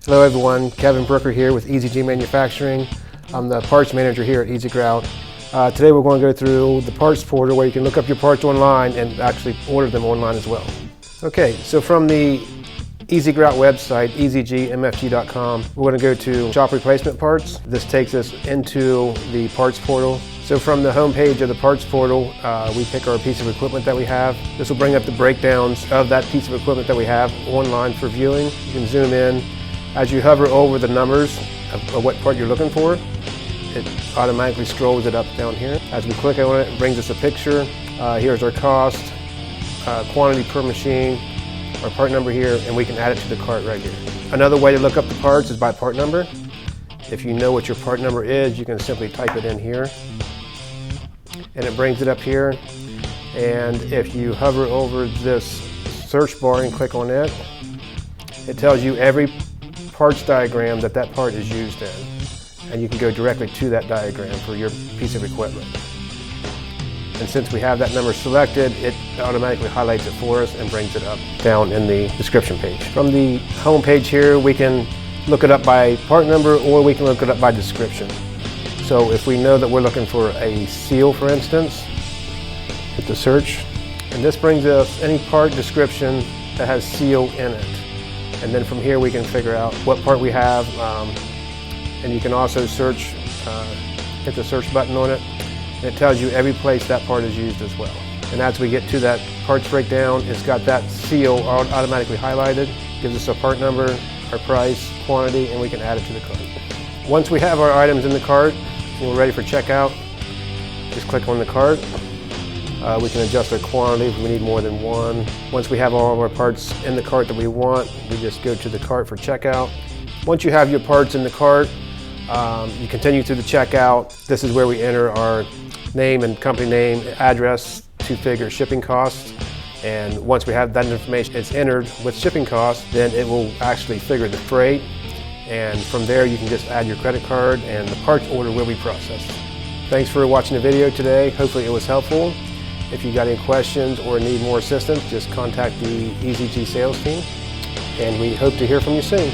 Hello everyone, Kevin Brooker here with EZG Manufacturing. I'm the parts manager here at EZG. Today we're going to go through the parts portal where you can look up your parts online and actually order them online as well. Okay, so from the EZG website, ezgmfg.com, we're going to go to Shop Replacement Parts. This takes us into the parts portal. So from the home page of the parts portal, we pick our piece of equipment that we have. This will bring up the breakdowns of that piece of equipment that we have online for viewing. You can zoom in. As you hover over the numbers of what part you're looking for, it automatically scrolls it up down here. As we click on it, it brings us a picture. Here's our cost, quantity per machine, our part number here, and we can add it to the cart right here. Another way to look up the parts is by part number. If you know what your part number is, you can simply type it in here, and it brings it up here. And if you hover over this search bar and click on it, it tells you every parts diagram that part is used in, and you can go directly to that diagram for your piece of equipment. And since we have that number selected, it automatically highlights it for us and brings it up down in the description page. From the home page here, we can look it up by part number, or we can look it up by description. So if we know that we're looking for a seal, for instance, hit the search, and this brings us any part description that has seal in it. And then from here we can figure out what part we have, and you can also search, hit the search button on it, and it tells you every place that part is used as well. And as we get to that parts breakdown, it's got that seal automatically highlighted, gives us a part number, our price, quantity, and we can add it to the cart. Once we have our items in the cart and we're ready for checkout, just click on the cart. We can adjust our quantity if we need more than one. Once we have all of our parts in the cart that we want, we just go to the cart for checkout. Once you have your parts in the cart, you continue through the checkout. This is where we enter our name and company name, address, two-figure shipping costs. And once we have that information, it's entered with shipping costs, then it will actually figure the freight. And from there, you can just add your credit card and the parts order will be processed. Thanks for watching the video today. Hopefully it was helpful. If you got any questions or need more assistance, just contact the EZG sales team, and we hope to hear from you soon.